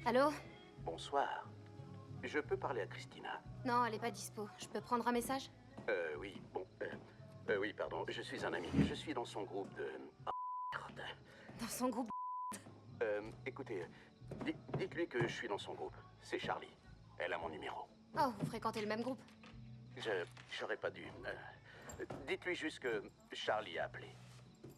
Allô? Bonsoir. Je peux parler à Christina? Non, elle est pas dispo. Je peux prendre un message? Oui, bon... oui, pardon, je suis un ami. Je suis dans son groupe de... Oh, merde. Dans son groupe? Écoutez, dites-lui que je suis dans son groupe. C'est Charlie. Elle a mon numéro. Oh, vous fréquentez le même groupe? J'aurais pas dû... dites-lui juste que Charlie a appelé.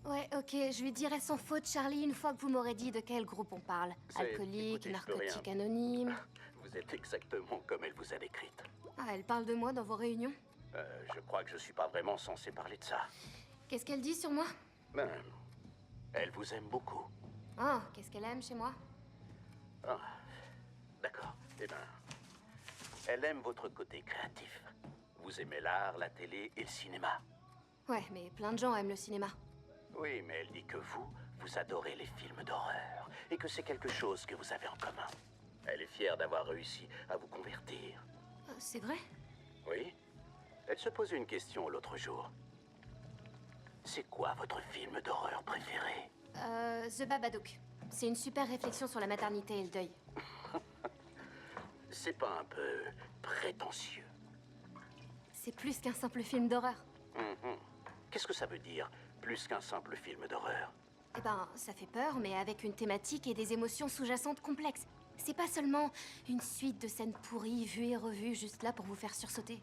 Ouais, ok, je lui dirai sans faute, Charlie, une fois que vous m'aurez dit de quel groupe on parle. Alcoolique, écoutez, je peux narcotique rien. anonyme... Vous êtes exactement comme elle vous a décrite. Ah, elle parle de moi dans vos réunions? Je crois que je suis pas vraiment censé parler de ça. Qu'est-ce qu'elle dit sur moi? Ben, elle vous aime beaucoup. Oh, qu'est-ce qu'elle aime chez moi? Ah, d'accord. Eh ben, elle aime votre côté créatif. Vous aimez l'art, la télé et le cinéma. Ouais, mais plein de gens aiment le cinéma. Oui, mais elle dit que vous adorez les films d'horreur et que c'est quelque chose que vous avez en commun. Elle est fière d'avoir réussi à vous convertir. C'est vrai? Oui. Elle se posait une question l'autre jour. C'est quoi votre film d'horreur préféré? The Babadook. C'est une super réflexion sur la maternité et le deuil. C'est pas un peu prétentieux? C'est plus qu'un simple film d'horreur. Qu'est-ce que ça veut dire, plus qu'un simple film d'horreur? Eh ben, ça fait peur, mais avec une thématique et des émotions sous-jacentes complexes. C'est pas seulement une suite de scènes pourries, vues et revues, juste là pour vous faire sursauter.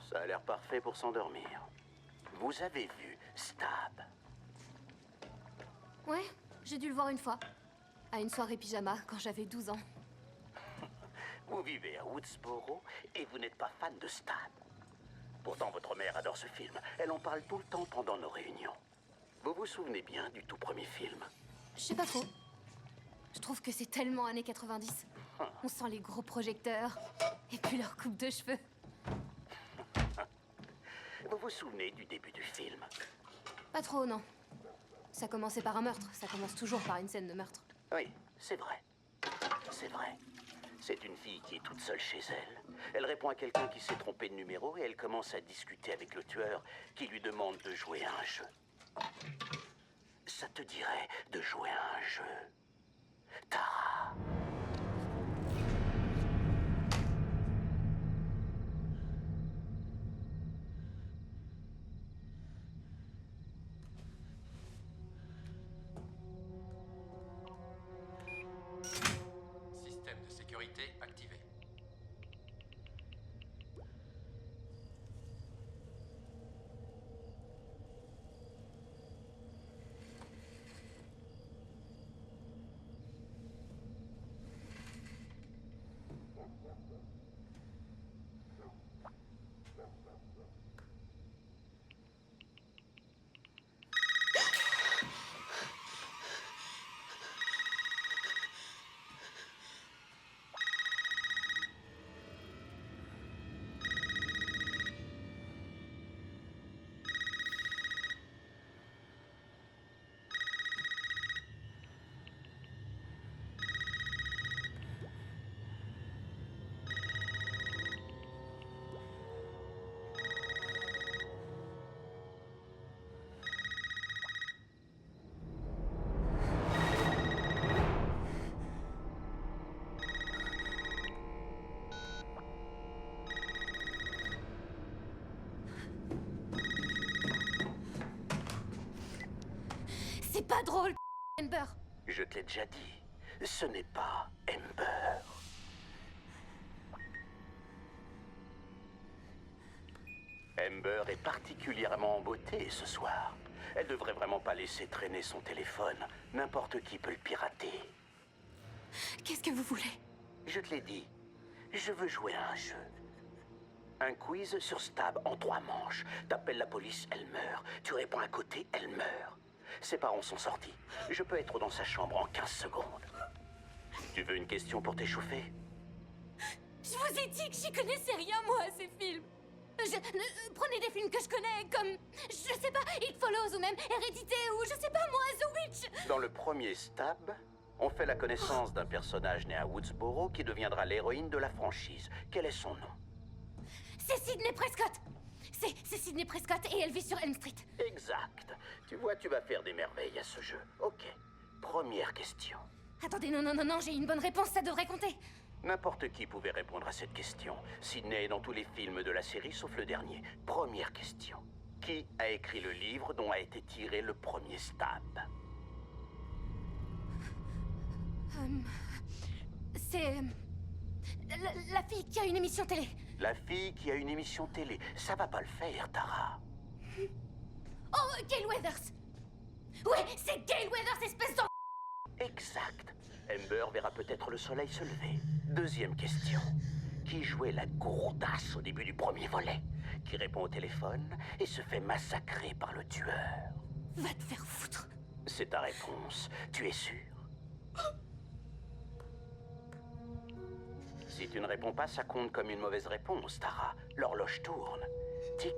Ça a l'air parfait pour s'endormir. Vous avez vu Stab? Ouais, j'ai dû le voir une fois. À une soirée pyjama, quand j'avais 12 ans. Vous vivez à Woodsboro et vous n'êtes pas fan de Stab. Pourtant, votre mère adore ce film. Elle en parle tout le temps pendant nos réunions. Vous vous souvenez bien du tout premier film? Je sais pas trop. Je trouve que c'est tellement années 90. On sent les gros projecteurs, et puis leur coupe de cheveux. Vous vous souvenez du début du film? Pas trop, non. Ça commençait par un meurtre. Ça commence toujours par une scène de meurtre. Oui, c'est vrai. C'est vrai. C'est une fille qui est toute seule chez elle. Elle répond à quelqu'un qui s'est trompé de numéro et elle commence à discuter avec le tueur qui lui demande de jouer à un jeu. Ça te dirait de jouer à un jeu, Tara? Système de sécurité activé. C'est pas drôle, Amber. Je te l'ai déjà dit, ce n'est pas Amber. Amber est particulièrement en beauté ce soir. Elle devrait vraiment pas laisser traîner son téléphone. N'importe qui peut le pirater. Qu'est-ce que vous voulez? Je te l'ai dit, je veux jouer à un jeu. Un quiz sur Stab en 3 manches. T'appelles la police, elle meurt. Tu réponds à côté, elle meurt. Ses parents sont sortis. Je peux être dans sa chambre en 15 secondes. Tu veux une question pour t'échauffer? Je vous ai dit que j'y connaissais rien, moi, à ces films. Prenez des films que je connais, comme, je sais pas, It Follows ou même Hérédité ou, je sais pas moi, The Witch. Dans le premier Stab, on fait la connaissance d'un personnage né à Woodsboro qui deviendra l'héroïne de la franchise. Quel est son nom? C'est Sidney Prescott. C'est Sidney Prescott et elle vit sur Elm Street. Exact. Tu vois, tu vas faire des merveilles à ce jeu. Ok. Première question. Attendez, non, j'ai une bonne réponse, ça devrait compter. N'importe qui pouvait répondre à cette question. Sydney est dans tous les films de la série, sauf le dernier. Première question. Qui a écrit le livre dont a été tiré le premier stab? C'est... la fille qui a une émission télé. La fille qui a une émission télé. Ça va pas le faire, Tara. Oh, Gale Weathers. Ouais, c'est Gale Weathers, espèce d'en... Exact. Amber verra peut-être le soleil se lever. Deuxième question. Qui jouait la gourdasse au début du premier volet? Qui répond au téléphone et se fait massacrer par le tueur? Va te faire foutre. C'est ta réponse. Tu es sûr? Si tu ne réponds pas, ça compte comme une mauvaise réponse, Tara. L'horloge tourne. Tic,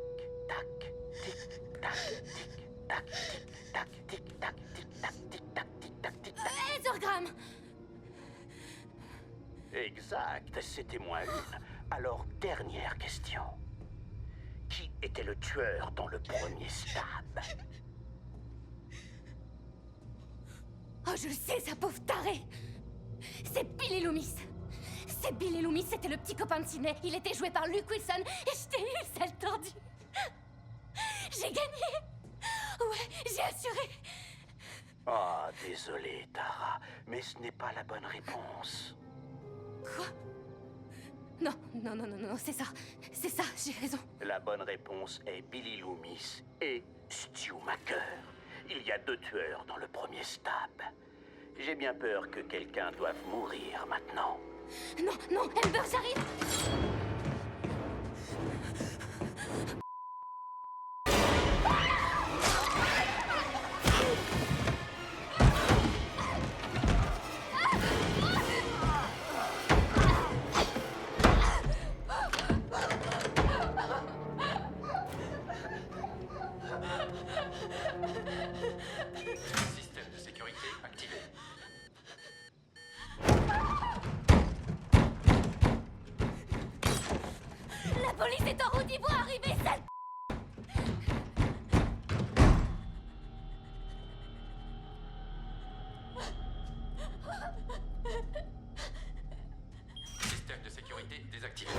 tac, tic, tac, tic, tac, tic, tac, tic, tac, tic, tac, tic, tac, tic, tac, tic, tac. Ezorgram. Exact, c'était moins une. Alors, dernière question. Qui était le tueur dans le premier stab? Oh, je le sais, sa pauvre tarée. C'est Billy Loomis. C'est Billy Loomis, c'était le petit copain de Sydney. Il était joué par Luke Wilson et je t'ai eu, sale tordu. J'ai gagné. Ouais, j'ai assuré. Oh, désolé, Tara, mais ce n'est pas la bonne réponse. Quoi? Non, c'est ça, j'ai raison. La bonne réponse est Billy Loomis et Stu Macker. Il y a 2 tueurs dans le premier stab. J'ai bien peur que quelqu'un doive mourir maintenant. Non, Amber, j'arrive. Système de sécurité activé. La police est en route, ils vont arriver, sale... Système de sécurité désactivé.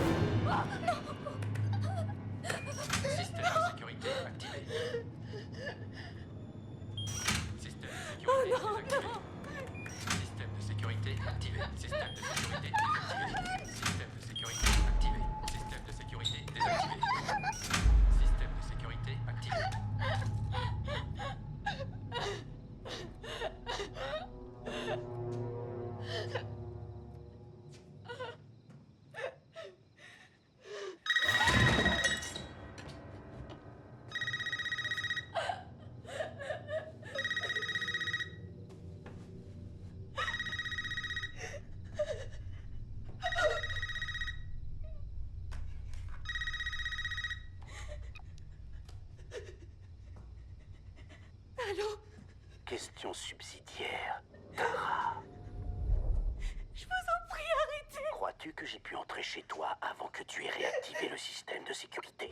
Système de sécurité activé. Système de sécurité désactivé. Système de sécurité activé. Système de sécurité désactivé. Système de sécurité activé. Système de sécurité désactivé. Système de sécurité activé. Allô? Question subsidiaire. Tara, Je vous en prie, arrêtez. crois-tu que j'ai pu entrer chez toi avant que tu aies réactivé le système de sécurité?